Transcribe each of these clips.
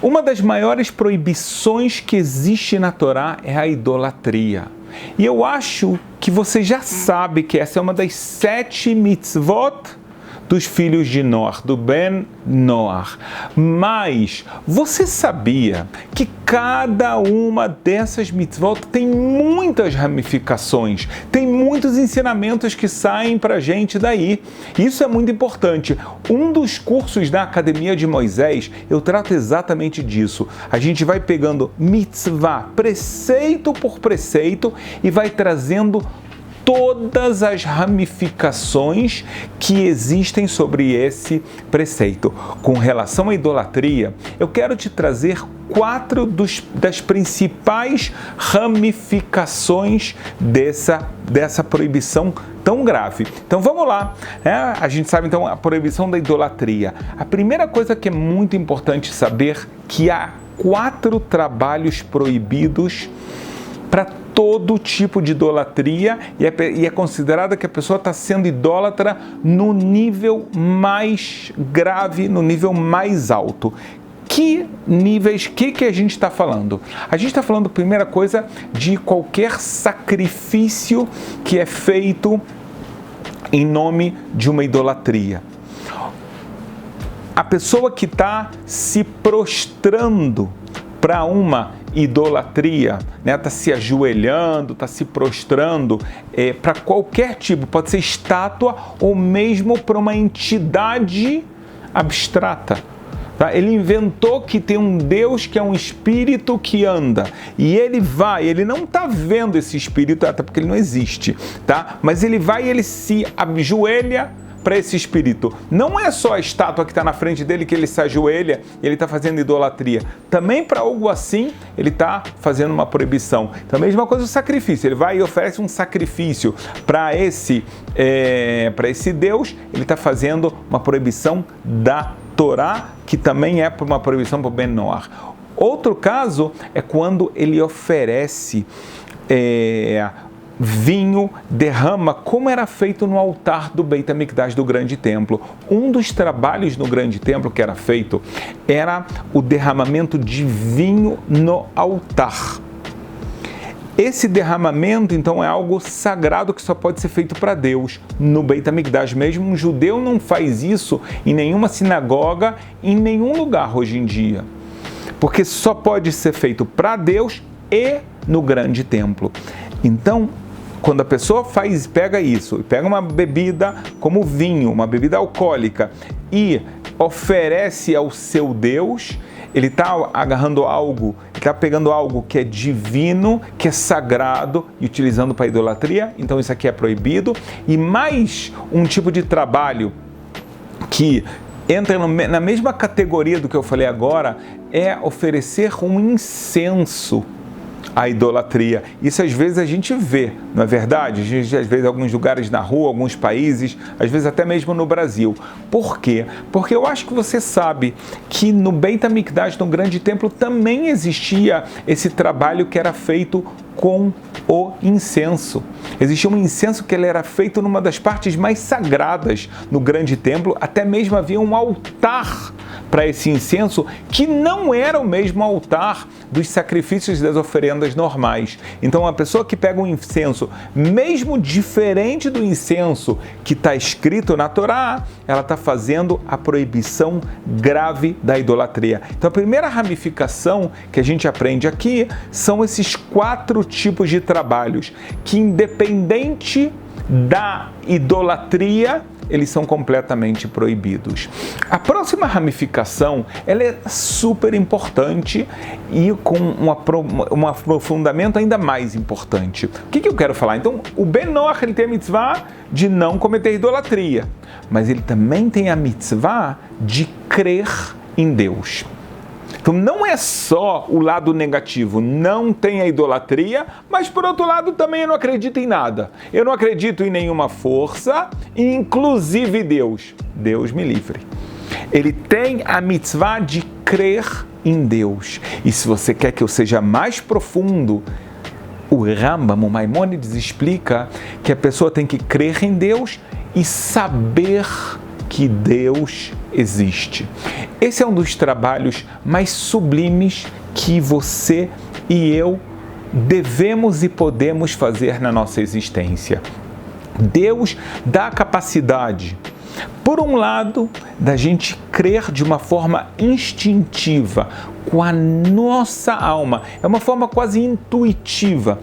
Uma das maiores proibições que existe na Torá é a idolatria. E eu acho que você já sabe que essa é uma das 7 mitzvot dos filhos de Noar, do Ben Noar. Mas você sabia que cada uma dessas mitzvot tem muitas ramificações, tem muitos ensinamentos que saem para a gente daí. Isso é muito importante. Um dos cursos da Academia de Moisés, eu trato exatamente disso. A gente vai pegando mitzvah, preceito por preceito, e vai trazendo todas as ramificações que existem sobre esse preceito. Com relação à idolatria, eu quero te trazer 4 das principais ramificações dessa proibição tão grave. Então vamos lá. A gente sabe então a proibição da idolatria. A primeira coisa que é muito importante saber que há 4 trabalhos proibidos para todo tipo de idolatria, e é considerada que a pessoa está sendo idólatra no nível mais grave, no nível mais alto. Que níveis, que a gente está falando? A gente está falando, primeira coisa, de qualquer sacrifício que é feito em nome de uma idolatria. A pessoa que está se prostrando para uma idolatria, está se ajoelhando, está se prostrando para qualquer tipo, pode ser estátua ou mesmo para uma entidade abstrata. Tá? Ele inventou que tem um Deus que é um espírito que anda, e ele não está vendo esse espírito, até porque ele não existe, tá? Mas ele vai e ele se ajoelha para esse espírito. Não é só a estátua que está na frente dele que ele se ajoelha e ele está fazendo idolatria. Também para algo assim, ele está fazendo uma proibição. Então, a mesma coisa o sacrifício. Ele vai e oferece um sacrifício para esse Deus, ele está fazendo uma proibição da Torá, que também é uma proibição para o Ben Noar. Outro caso é quando ele oferece vinho, derrama, como era feito no altar do Beit HaMikdash, do grande templo. Um dos trabalhos no grande templo que era feito era o derramamento de vinho no altar. Esse derramamento, então, é algo sagrado que só pode ser feito para Deus. No Beit HaMikdash mesmo, um judeu não faz isso em nenhuma sinagoga, em nenhum lugar hoje em dia. Porque só pode ser feito para Deus e no grande templo. Então, quando a pessoa pega isso, pega uma bebida como vinho, uma bebida alcoólica, e oferece ao seu Deus, ele está agarrando algo, está pegando algo que é divino, que é sagrado, e utilizando para idolatria. Então isso aqui é proibido. E mais um tipo de trabalho que entra na mesma categoria do que eu falei agora, é oferecer um incenso à idolatria. Isso às vezes a gente vê, não é verdade? A gente, às vezes, em alguns lugares na rua, alguns países, às vezes até mesmo no Brasil. Por quê? Porque eu acho que você sabe que no Beit HaMikdash, no grande templo, também existia esse trabalho que era feito com o incenso. Existia um incenso que ele era feito numa das partes mais sagradas no grande templo, até mesmo havia um altar para esse incenso que não era o mesmo altar dos sacrifícios e das oferendas normais. Então, a pessoa que pega um incenso, mesmo diferente do incenso que está escrito na Torá, ela está fazendo a proibição grave da idolatria. Então, a primeira ramificação que a gente aprende aqui são esses 4 tipos de trabalhos que, independente da idolatria, eles são completamente proibidos. A próxima ramificação, ela é super importante e com um aprofundamento ainda mais importante. O que eu quero falar? Então, o Ben Noach, ele tem a mitzvah de não cometer idolatria, mas ele também tem a mitzvah de crer em Deus. Então não é só o lado negativo, não tem a idolatria, mas por outro lado também eu não acredito em nada. Eu não acredito em nenhuma força, inclusive Deus. Deus me livre. Ele tem a mitzvah de crer em Deus. E se você quer que eu seja mais profundo, o Rambam, o Maimônides, explica que a pessoa tem que crer em Deus e saber que Deus existe. Esse é um dos trabalhos mais sublimes que você e eu devemos e podemos fazer na nossa existência. Deus dá a capacidade, por um lado, da gente crer de uma forma instintiva, com a nossa alma, é uma forma quase intuitiva,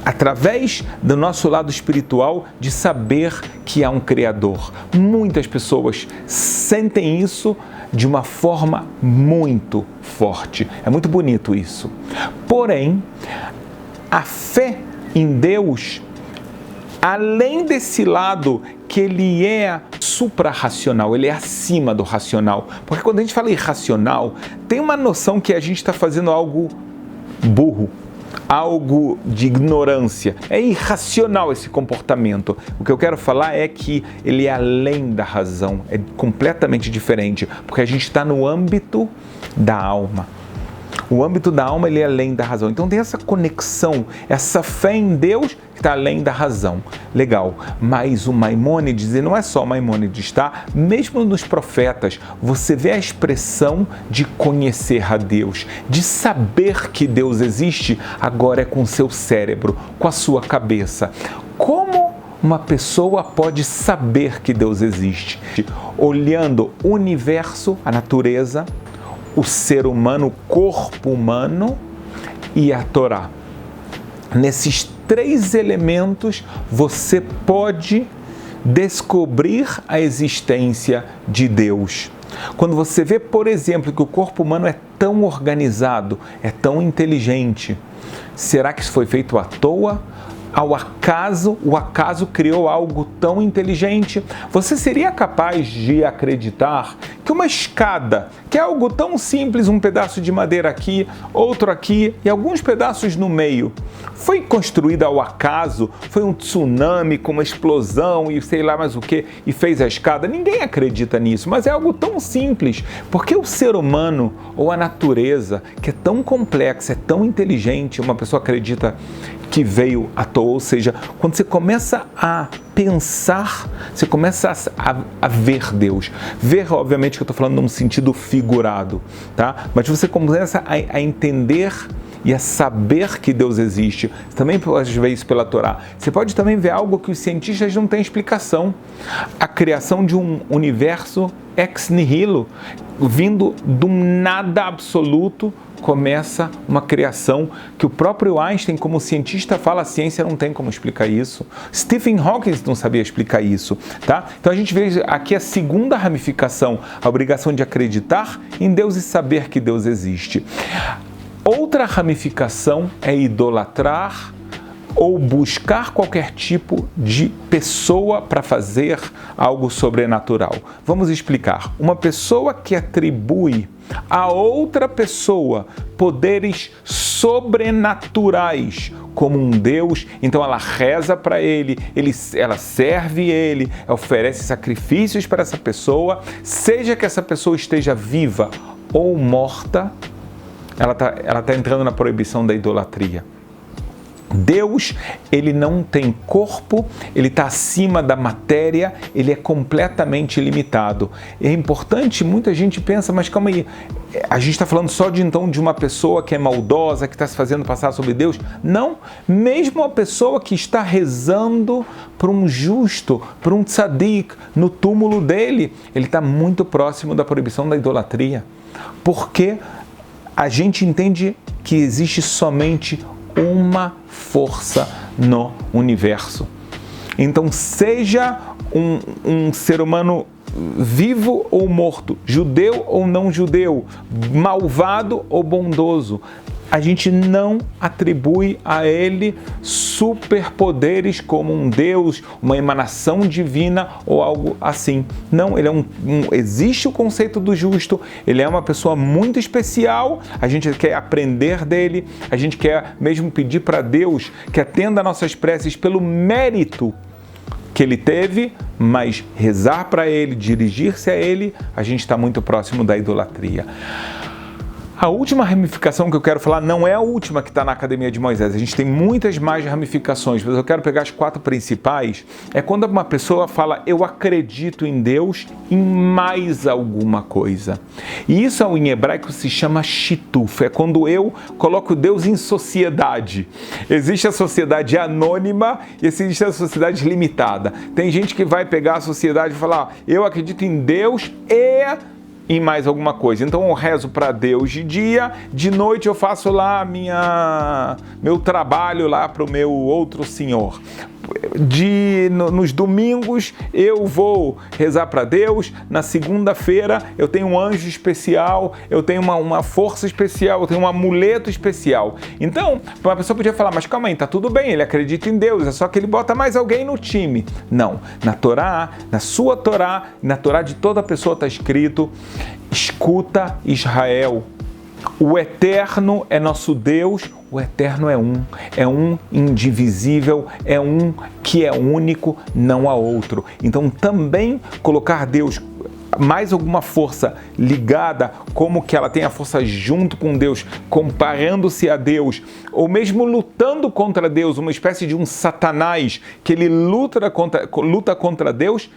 através do nosso lado espiritual, de saber que há um Criador. Muitas pessoas sentem isso de uma forma muito forte. É muito bonito isso. Porém, a fé em Deus, além desse lado que ele é suprarracional, ele é acima do racional. Porque quando a gente fala irracional, tem uma noção que a gente está fazendo algo burro, algo de ignorância. É irracional esse comportamento. O que eu quero falar é que ele é além da razão, é completamente diferente, porque a gente está no âmbito da alma. O âmbito da alma, ele é além da razão. Então tem essa conexão, essa fé em Deus que está além da razão. Legal. Mas o Maimônides, e não é só o Maimônides, tá? Mesmo nos profetas, você vê a expressão de conhecer a Deus, de saber que Deus existe, agora é com o seu cérebro, com a sua cabeça. Como uma pessoa pode saber que Deus existe? Olhando o universo, a natureza, o ser humano, o corpo humano e a Torá. Nesses três elementos, você pode descobrir a existência de Deus. Quando você vê, por exemplo, que o corpo humano é tão organizado, é tão inteligente, será que isso foi feito à toa? Ao acaso, o acaso criou algo tão inteligente? Você seria capaz de acreditar que uma escada, que é algo tão simples, um pedaço de madeira aqui, outro aqui e alguns pedaços no meio, foi construída ao acaso? Foi um tsunami com uma explosão e sei lá mais o que e fez a escada? Ninguém acredita nisso, mas é algo tão simples. Porque o ser humano ou a natureza, que é tão complexa, é tão inteligente, uma pessoa acredita que veio à toa? Ou seja, quando você começa a pensar, você começa a ver Deus. Ver, obviamente, que eu estou falando num sentido figurado, tá? Mas você começa a entender e a saber que Deus existe. Você também pode ver isso pela Torá. Você pode também ver algo que os cientistas não têm explicação. A criação de um universo ex nihilo, vindo de um nada absoluto, começa uma criação que o próprio Einstein, como cientista, fala: a ciência não tem como explicar isso. Stephen Hawking não sabia explicar isso, tá? Então a gente vê aqui a segunda ramificação, a obrigação de acreditar em Deus e saber que Deus existe. Outra ramificação é idolatrar ou buscar qualquer tipo de pessoa para fazer algo sobrenatural. Vamos explicar. Uma pessoa que atribui a outra pessoa poderes sobrenaturais como um Deus, então ela reza para ela serve ele, oferece sacrifícios para essa pessoa, seja que essa pessoa esteja viva ou morta, ela tá entrando na proibição da idolatria. Deus, ele não tem corpo, ele está acima da matéria, ele é completamente ilimitado. É importante, muita gente pensa, mas calma aí, a gente está falando só de uma pessoa que é maldosa, que está se fazendo passar sobre Deus? Não, mesmo a pessoa que está rezando para um justo, para um tzadik, no túmulo dele, ele está muito próximo da proibição da idolatria. Porque a gente entende que existe somente uma força no universo. Então, seja um ser humano vivo ou morto, judeu ou não judeu, malvado ou bondoso, a gente não atribui a ele superpoderes como um Deus, uma emanação divina ou algo assim. Não, ele existe o conceito do justo, ele é uma pessoa muito especial, a gente quer aprender dele, a gente quer mesmo pedir para Deus que atenda nossas preces pelo mérito que ele teve, mas rezar para ele, dirigir-se a ele, a gente está muito próximo da idolatria. A última ramificação que eu quero falar não é a última que está na Academia de Moisés. A gente tem muitas mais ramificações, mas eu quero pegar as 4 principais. É quando uma pessoa fala, eu acredito em Deus em mais alguma coisa. E isso em hebraico se chama shituf. É quando eu coloco Deus em sociedade. Existe a sociedade anônima e existe a sociedade limitada. Tem gente que vai pegar a sociedade e falar, eu acredito em Deus e em mais alguma coisa. Então eu rezo para Deus de dia, de noite eu faço lá meu trabalho lá para o meu outro senhor. Nos domingos eu vou rezar para Deus, na segunda-feira eu tenho um anjo especial, eu tenho uma força especial, eu tenho um amuleto especial. Então, uma pessoa podia falar, mas calma aí, tá tudo bem, ele acredita em Deus, é só que ele bota mais alguém no time. Não, na Torá, na sua Torá, na Torá de toda pessoa está escrito, escuta Israel, o Eterno é nosso Deus, o Eterno é um indivisível, é um que é único, não há outro. Então também colocar Deus mais alguma força ligada, como que ela tem a força junto com Deus, comparando-se a Deus, ou mesmo lutando contra Deus, uma espécie de um Satanás que ele luta contra Deus,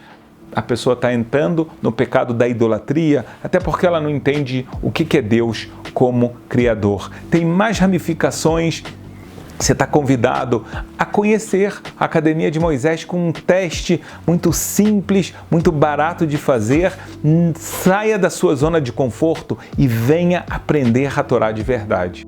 a pessoa está entrando no pecado da idolatria, até porque ela não entende o que é Deus como Criador. Tem mais ramificações. Você está convidado a conhecer a Academia de Moisés com um teste muito simples, muito barato de fazer. Saia da sua zona de conforto e venha aprender a Torá de verdade.